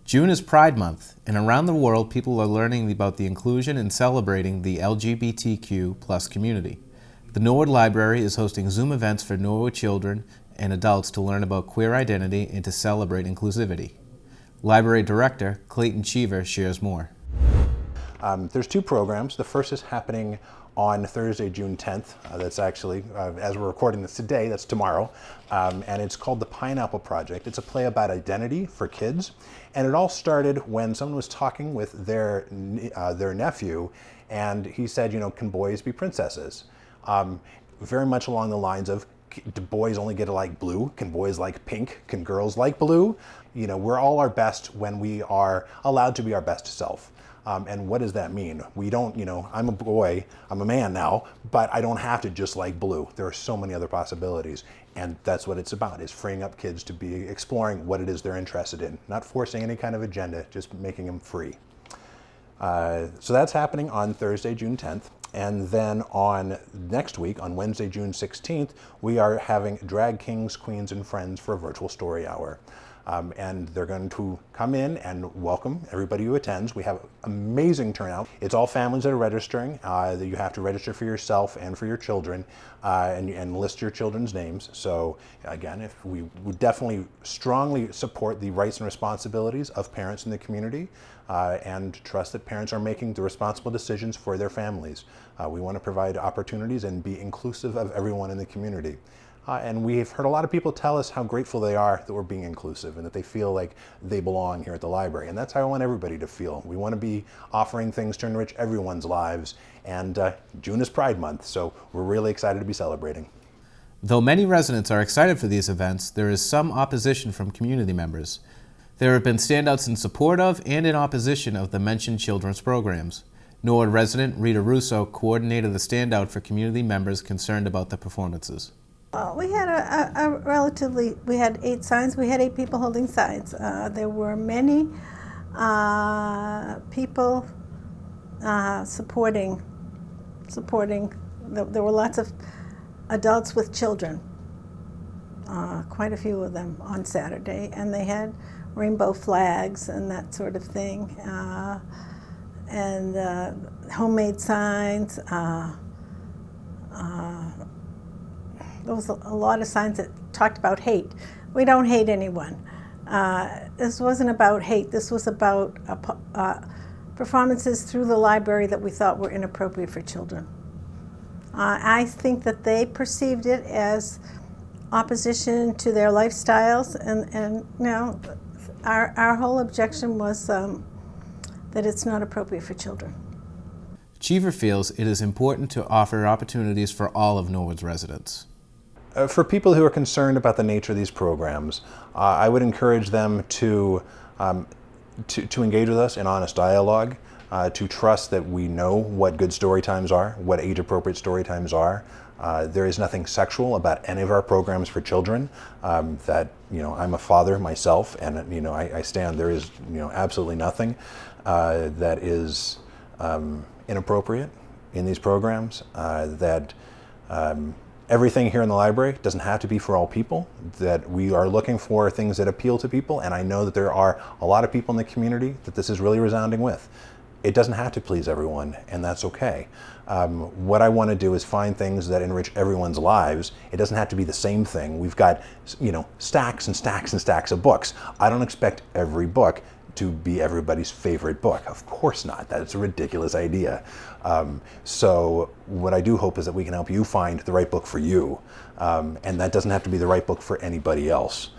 June is Pride Month, and around the world people are learning about the inclusion and celebrating the LGBTQ+ community. The Norwood Library is hosting Zoom events for Norwood children and adults to learn about queer identity and to celebrate inclusivity. Library Director Clayton Cheever shares more. There's two programs. The first is happening on Thursday, June 10th. That's actually, as we're recording this today, that's tomorrow. And it's called The Pineapple Project. It's a play about identity for kids. And it all started when someone was talking with their nephew, and he said, can boys be princesses? Very much along the lines of, do boys only get to like blue? Can boys like pink? Can girls like blue? We're all our best when we are allowed to be our best self. And what does that mean? We don't, I'm a boy, I'm a man now, but I don't have to just like blue. There are so many other possibilities. And that's what it's about, is freeing up kids to be exploring what it is they're interested in, not forcing any kind of agenda, just making them free. So that's happening on Thursday, June 10th. And then on next week, on Wednesday, June 16th, we are having Drag Kings, Queens, and Friends for a virtual story hour. And they're going to come in and welcome everybody who attends. We have amazing turnout. It's all families that are registering. You have to register for yourself and for your children, and list your children's names. So again, we would definitely strongly support the rights and responsibilities of parents in the community, and trust that parents are making the responsible decisions for their families. We want to provide opportunities and be inclusive of everyone in the community. And we've heard a lot of people tell us how grateful they are that we're being inclusive and that they feel like they belong here at the library. And that's how I want everybody to feel. We want to be offering things to enrich everyone's lives. And June is Pride Month, so we're really excited to be celebrating. Though many residents are excited for these events, there is some opposition from community members. There have been standouts in support of and in opposition of the mentioned children's programs. Norwood resident Rita Russo coordinated the standout for community members concerned about the performances. We had we had 8 signs. We had 8 people holding signs. There were many people supporting. There were lots of adults with children, quite a few of them on Saturday, and they had rainbow flags and that sort of thing, and homemade signs. There was a lot of signs that talked about hate. We don't hate anyone. This wasn't about hate. This was about performances through the library that we thought were inappropriate for children. I think that they perceived it as opposition to their lifestyles, and our whole objection was that it's not appropriate for children. Cheever feels it is important to offer opportunities for all of Norwood's residents. For people who are concerned about the nature of these programs, I would encourage them to engage with us in honest dialogue, to trust that we know what good story times are, what age-appropriate story times are. There is nothing sexual about any of our programs for children. I'm a father myself, and I stand. There is absolutely nothing that is inappropriate in these programs. Everything here in the library doesn't have to be for all people, that we are looking for things that appeal to people, and I know that there are a lot of people in the community that this is really resounding with. It doesn't have to please everyone, and that's okay. What I want to do is find things that enrich everyone's lives. It doesn't have to be the same thing. We've got, stacks and stacks and stacks of books. I don't expect every book to be everybody's favorite book. Of course not. That's a ridiculous idea. So what I do hope is that we can help you find the right book for you. And that doesn't have to be the right book for anybody else.